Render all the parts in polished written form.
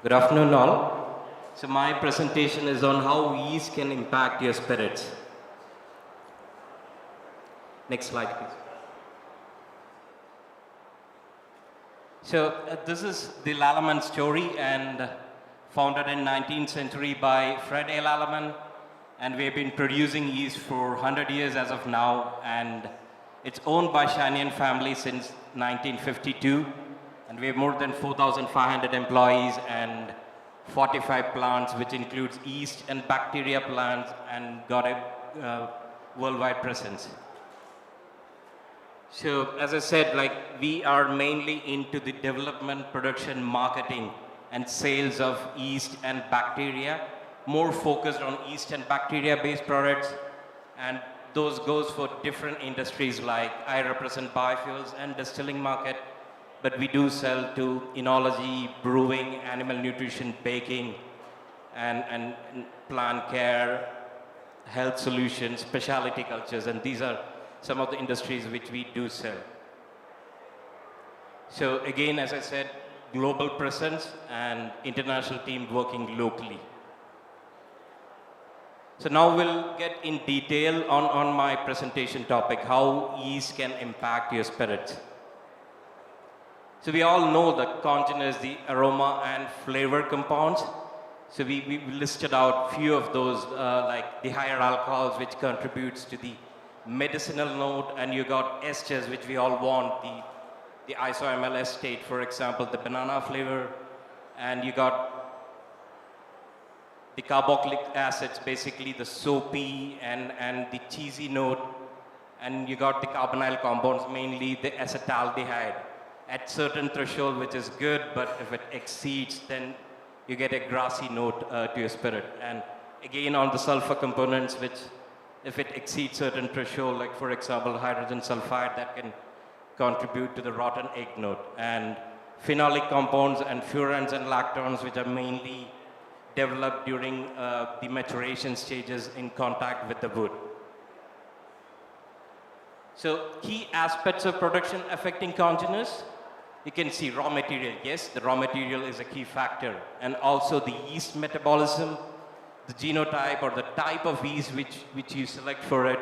Good afternoon, all. So my presentation is on how yeast can impact your spirits. Next slide, please. So this is the Lallemand story, and founded in 19th century by Fred A. Lallemand, and we've been producing yeast for 100 years as of now, and it's owned by Shanian family since 1952, and we have more than 4,500 employees and 45 plants, which includes yeast and bacteria plants, and got a worldwide presence. So as I said, we are mainly into the development, production, marketing, and sales of yeast and bacteria, more focused on yeast and bacteria-based products, and those goes for different industries. Like I represent biofuels and distilling market, but we do sell to enology, brewing, animal nutrition, baking, and plant care, health solutions, specialty cultures, and these are some of the industries which we do sell. So again, as I said, global presence and international team working locally. So now we'll get in detail on my presentation topic, how yeast can impact your spirits. So we all know the congeners, the aroma and flavor compounds. So we listed out few of those, like the higher alcohols, which contributes to the medicinal note, and you got esters, which we all want, the isoamyl acetate, for example, the banana flavor, and you got the carboxylic acids, basically the soapy and the cheesy note, and you got the carbonyl compounds, mainly the acetaldehyde, at certain threshold, which is good, but if it exceeds, then you get a grassy note to your spirit. And again, on the sulfur components, which if it exceeds certain threshold, like for example, hydrogen sulfide, that can contribute to the rotten egg note. And phenolic compounds and furans and lactones, which are mainly developed during the maturation stages in contact with the wood. So key aspects of production affecting congeners, you can see raw material. Yes, the raw material is a key factor. And also the yeast metabolism, the genotype or the type of yeast which you select for it,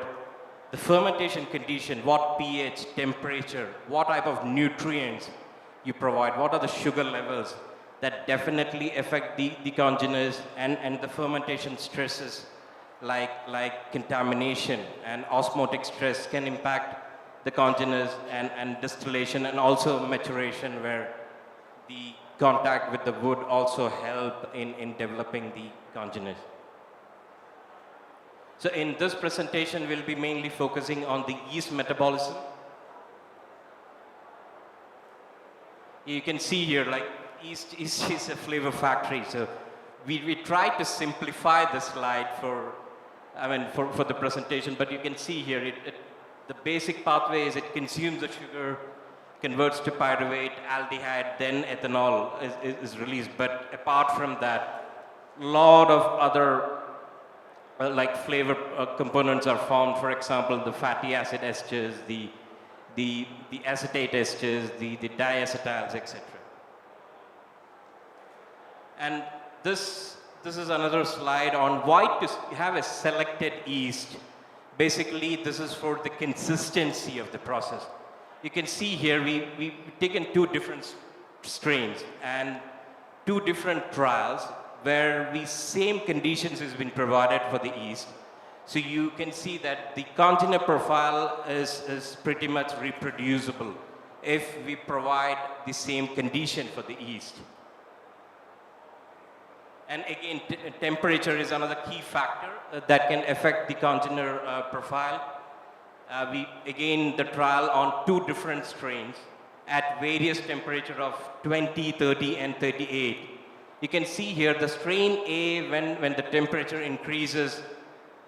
the fermentation condition, what pH, temperature, what type of nutrients you provide, what are the sugar levels, that definitely affect the congeners, and the fermentation stresses like contamination and osmotic stress can impact the congeners, and distillation and also maturation, where the contact with the wood also help in developing the congeners. So in this presentation, we'll be mainly focusing on the yeast metabolism. You can see here, like yeast is a flavor factory. So we tried to simplify the slide for the presentation, but you can see here, the basic pathway is it consumes the sugar, converts to pyruvate, aldehyde, then ethanol is released. But apart from that, a lot of other like flavor components are formed. For example, the fatty acid esters, the acetate esters, the diacetyls, etc. And this is another slide on why to have a selected yeast. Basically, this is for the consistency of the process. You can see here, we've taken two different strains and two different trials where the same conditions has been provided for the yeast. So you can see that the congener profile is pretty much reproducible if we provide the same condition for the yeast. And again, temperature is another key factor that can affect the congener profile. The trial on two different strains at various temperature of 20, 30, and 38. You can see here the strain A, when the temperature increases,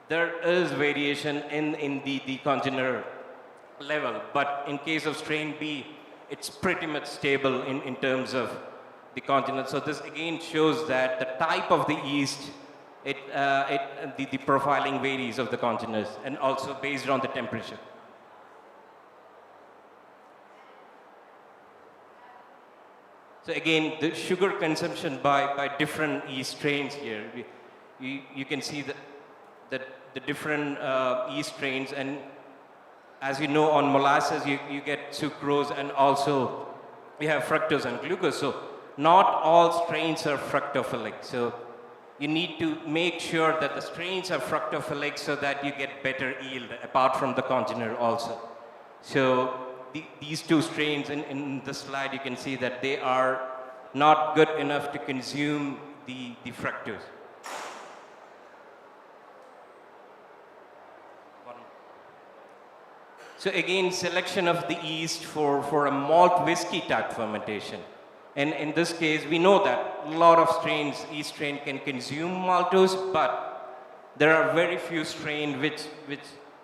there is variation in the congener level. But in case of strain B, it's pretty much stable in terms of the congener. So this again shows that the type of the yeast, the profiling varies of the congeners, and also based on the temperature. So again, the sugar consumption by different yeast strains here. You can see the different yeast strains, and as you know, on molasses you get sucrose, and also you have fructose and glucose. So not all strains are fructophilic. So you need to make sure that the strains are fructophilic so that you get better yield, apart from the congener also. So these two strains in the slide, you can see that they are not good enough to consume the fructose. So again, selection of the yeast for a malt whiskey type fermentation. And in this case, we know that a lot of strains, yeast strain can consume maltose, but there are very few strains which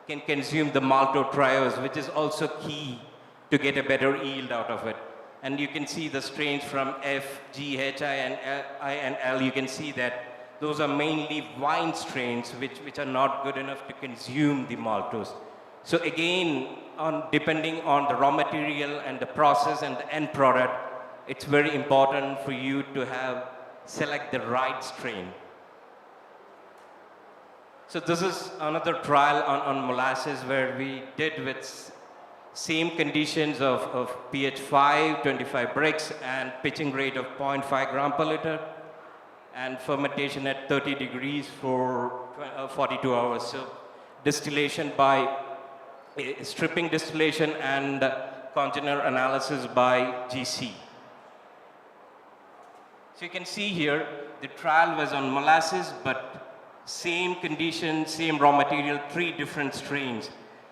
can consume the maltotriose, which is also key to get a better yield out of it. And you can see the strains from F, G, H, I, and L. You can see that those are mainly wine strains which are not good enough to consume the maltose. So again, depending on the raw material and the process and the end product, it's very important for you to select the right strain. So this is another trial on molasses where we did with same conditions of pH 5, 25 brix, and pitching rate of 0.5 gram per liter, and fermentation at 30 degrees for 42 hours. So distillation by stripping distillation and congener analysis by GC. So you can see here, the trial was on molasses, but same condition, same raw material, 3 different strains.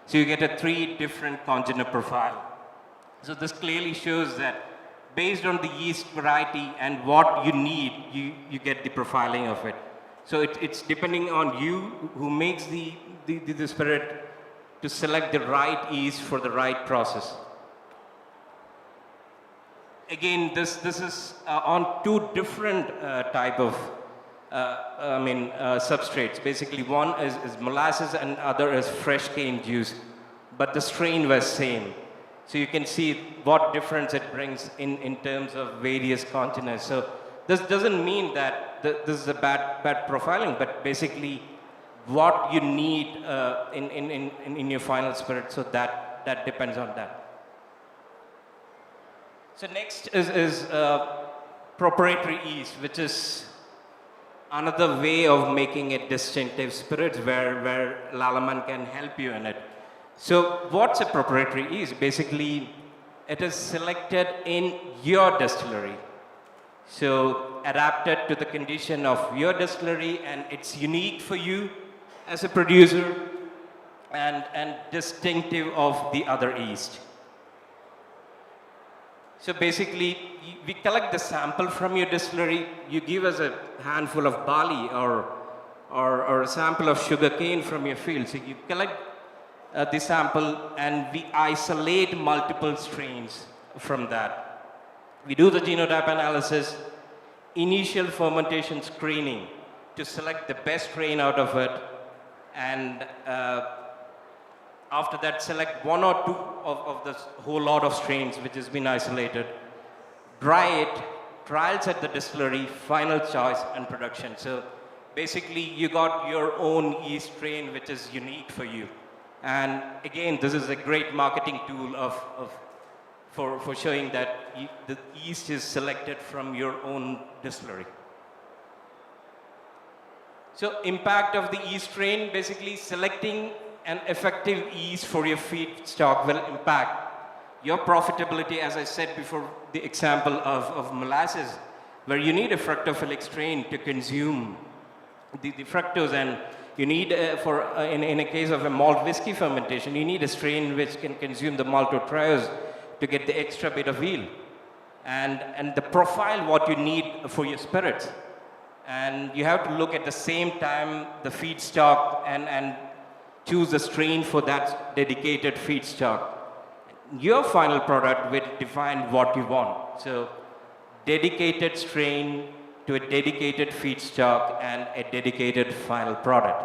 So you get a 3 different congener profile. So this clearly shows that based on the yeast variety and what you need, you get the profiling of it. So it's depending on you who makes the spirit to select the right yeast for the right process. Again, this is on 2 different type of substrates. Basically, one is molasses and other is fresh cane juice, but the strain was same. So you can see what difference it brings in terms of various congeners. So this doesn't mean that this is a bad profiling, but basically what you need in your final spirit. So that depends on that. So next is proprietary yeast, which is another way of making a distinctive spirit where Lallemand can help you in it. So what's a proprietary yeast? Basically, it is selected in your distillery. So adapted to the condition of your distillery, and it's unique for you as a producer and distinctive of the other yeast. So basically, we collect the sample from your distillery. You give us a handful of barley or a sample of sugar cane from your field. So you collect the sample, and we isolate multiple strains from that. We do the genotype analysis, initial fermentation screening to select the best strain out of it, and after that, select 1 or 2 of this whole lot of strains which has been isolated, dry it, trials at the distillery, final choice, and production. So basically, you got your own yeast strain which is unique for you. And again, this is a great marketing tool for showing that the yeast is selected from your own distillery. So impact of the yeast strain, basically selecting an effective yeast for your feedstock will impact your profitability, as I said before, the example of molasses, where you need a fructophilic strain to consume the fructose, and you need, in a case of a malt whiskey fermentation, you need a strain which can consume the maltotriose to get the extra bit of yield. And the profile what you need for your spirits. And you have to look at the same time the feedstock and choose a strain for that dedicated feedstock. Your final product will define what you want. So dedicated strain to a dedicated feedstock and a dedicated final product.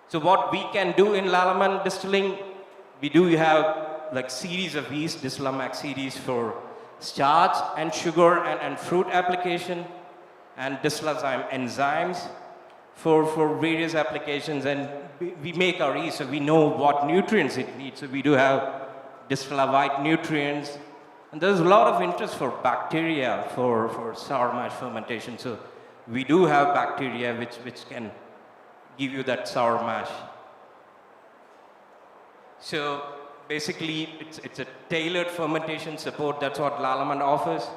So what we can do in Lallemand distilling, we do have like series of yeast, Distillamax series for starch and sugar and fruit application, and distylyzyme enzymes for various applications. And we make our yeast, so we know what nutrients it needs. So we do have distillate nutrients. And there's a lot of interest for bacteria for sour mash fermentation. So we do have bacteria which can give you that sour mash. So basically, it's a tailored fermentation support. That's what Lallemand offers.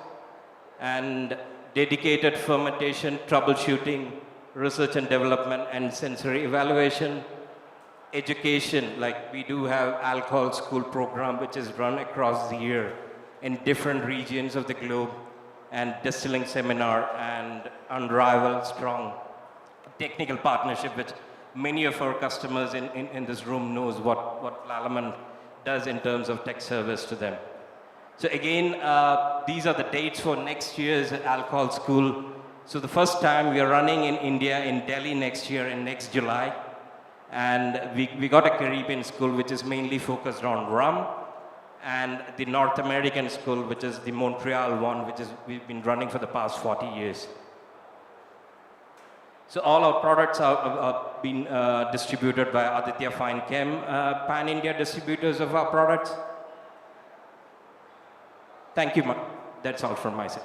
And dedicated fermentation, troubleshooting, research and development, and sensory evaluation, education. Like we do have alcohol school program, which is run across the year in different regions of the globe, and distilling seminar, and unrivaled strong technical partnership, which many of our customers in this room knows what Lallemand does in terms of tech service to them. So again, these are the dates for next year's alcohol school. So the first time we are running in India, in Delhi next year, in next July. And we got a Caribbean school, which is mainly focused on rum, and the North American school, which is the Montreal one, which is we've been running for the past 40 years. So all our products are being distributed by Aditya Fine Chem, pan-India distributors of our products. Thank you. That's all from my side.